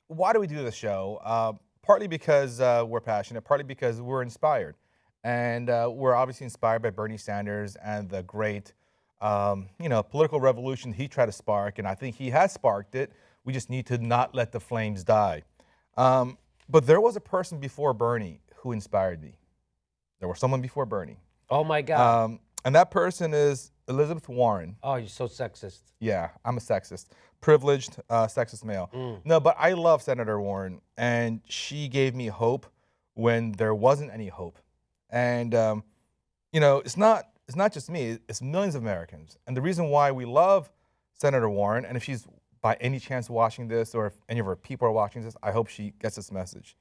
why do we do this show? Partly because we're passionate, partly because we're inspired. And we're obviously inspired by Bernie Sanders and the great, political revolution he tried to spark. And I think he has sparked it. We just need to not let the flames die. But there was a person before Bernie who inspired me. There was someone before Bernie. Oh my God. And that person is Elizabeth Warren. Oh, you're so sexist. Yeah, I'm a sexist, privileged, sexist male. No, but I love Senator Warren, and she gave me hope when there wasn't any hope. And it's not just me; it's millions of Americans. And the reason why we love Senator Warren, and if she's by any chance watching this, or if any of her people are watching this, I hope she gets this message.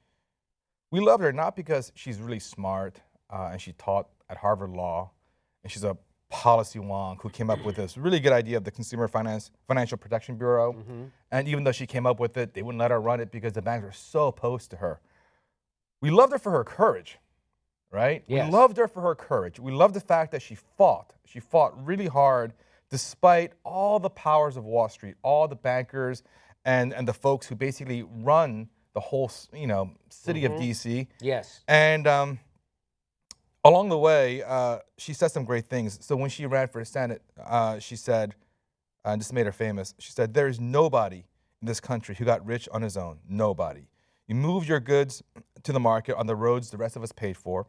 We love her not because she's really smart and she taught at Harvard Law, and she's a policy wonk who came up with this really good idea of the Consumer Financial Protection Bureau. And even though she came up with it, they wouldn't let her run it because the banks were so opposed to her. We loved her for her courage, right? Yes. We loved her for her courage. We loved the fact that she fought. She fought really hard despite all the powers of Wall Street, all the bankers and the folks who basically run the whole, city of DC. Yes. And along the way, she said some great things. So when she ran for the Senate, she said, and this made her famous, she said, "There is nobody in this country who got rich on his own. Nobody. You moved your goods to the market on the roads the rest of us paid for.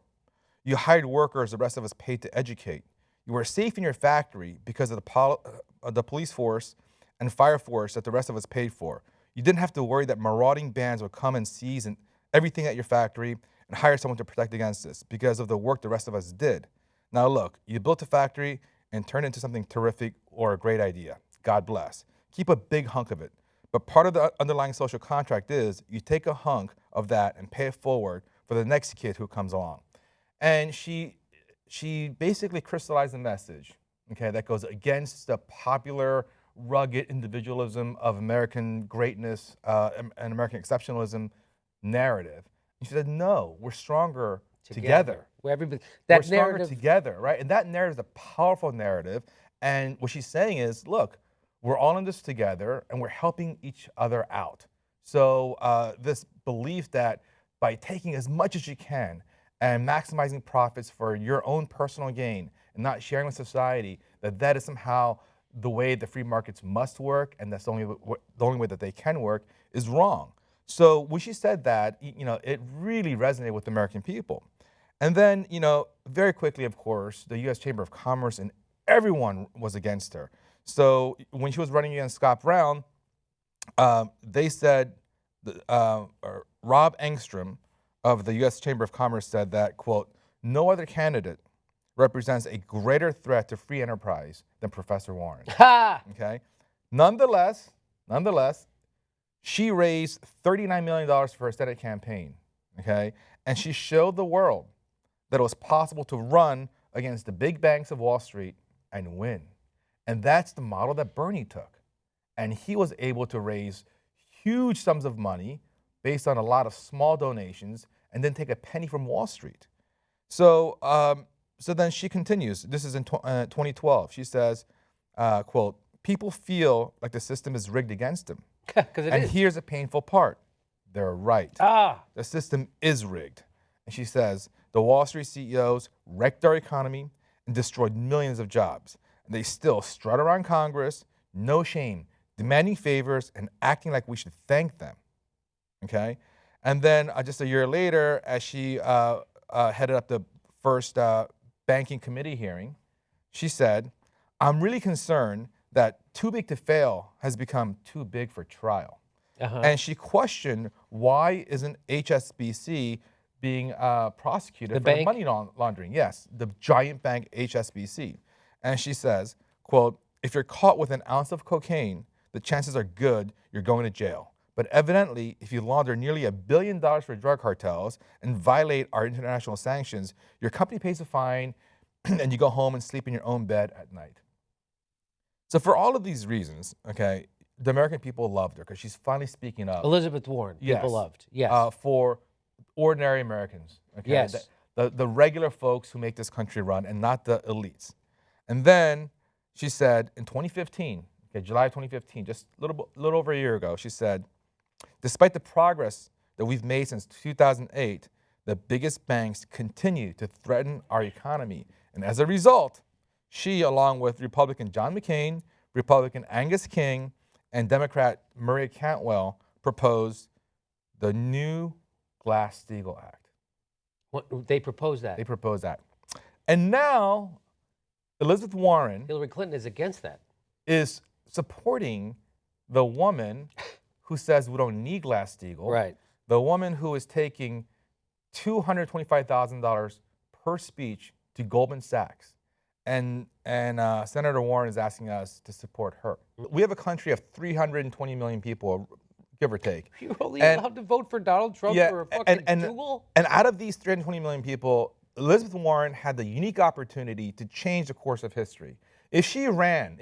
You hired workers the rest of us paid to educate. You were safe in your factory because of the police force and fire force that the rest of us paid for. You didn't have to worry that marauding bands would come and seize everything at your factory and hire someone to protect against this because of the work the rest of us did. Now look, you built a factory and turned it into something terrific or a great idea. God bless. Keep a big hunk of it. But part of the underlying social contract is you take a hunk of that and pay it forward for the next kid who comes along." And she basically crystallized a message, okay, that goes against the popular, rugged individualism of American greatness and American exceptionalism narrative. And she said, "No, we're stronger together. Where everybody, We're that stronger narrative. together," right? And that narrative is a powerful narrative. And what she's saying is, look, we're all in this together and we're helping each other out. So this belief that by taking as much as you can and maximizing profits for your own personal gain and not sharing with society, that is somehow the way the free markets must work, and that's the only way that they can work, is wrong. So when she said that, it really resonated with the American people. And then, very quickly, of course, the U.S. Chamber of Commerce and everyone was against her. So when she was running against Scott Brown, they said, Rob Engstrom of the U.S. Chamber of Commerce said that, quote, "No other candidate represents a greater threat to free enterprise than Professor Warren." Ha! Okay. Nonetheless, she raised $39 million for her Senate campaign. Okay. And she showed the world that it was possible to run against the big banks of Wall Street and win. And that's the model that Bernie took. And he was able to raise huge sums of money based on a lot of small donations and then take a penny from Wall Street. So, so then she continues. This is in 2012. She says, quote, "People feel like the system is rigged against them. Because it And is. here's a painful part. They're right. Ah. The system is rigged." And she says, "The Wall Street CEOs wrecked our economy and destroyed millions of jobs. And they still strut around Congress, no shame, demanding favors and acting like we should thank them." Okay? And then just a year later, as she headed up the first banking committee hearing, she said, "I'm really concerned that too big to fail has become too big for trial." And she questioned, why isn't HSBC being prosecuted The for bank? money laundering? Yes, the giant bank HSBC. And she says, quote, "If you're caught with an ounce of cocaine, the chances are good you're going to jail. But evidently, if you launder nearly $1 billion for drug cartels and violate our international sanctions, your company pays a fine and you go home and sleep in your own bed at night." So for all of these reasons, okay, the American people loved her because she's finally speaking up. Elizabeth Warren. Yes. People loved. Yes. For ordinary Americans. Okay? Yes. The regular folks who make this country run and not the elites. And then she said in 2015, okay, July 2015, just a little over a year ago, she said, Despite the progress that we've made since 2008, the biggest banks continue to threaten our economy. And as a result, she, along with Republican John McCain, Republican Angus King, and Democrat Murray Cantwell, proposed the new Glass-Steagall Act. What, they proposed that? They proposed that. And now, Elizabeth Warren, Hillary Clinton is against that. Is supporting the woman who says we don't need Glass-Steagall. Right. The woman who is taking $225,000 per speech to Goldman Sachs. And Senator Warren is asking us to support her. We have a country of 320 million people, give or take. You're only allowed to vote for Donald Trump for a fucking Google? And out of these 320 million people, Elizabeth Warren had the unique opportunity to change the course of history. If she ran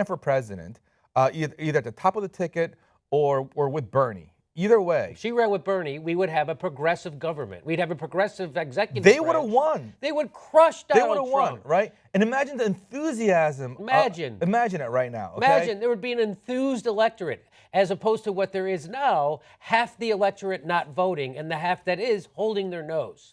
for president, either at the top of the ticket or with Bernie, either way. If she ran with Bernie, we would have a progressive government. We'd have a progressive executive They would have won. They would crush Donald Trump. They would have won, right? And imagine the enthusiasm. Imagine. Imagine it right now. Okay? Imagine there would be an enthused electorate, as opposed to what there is now, half the electorate not voting and the half that is holding their nose.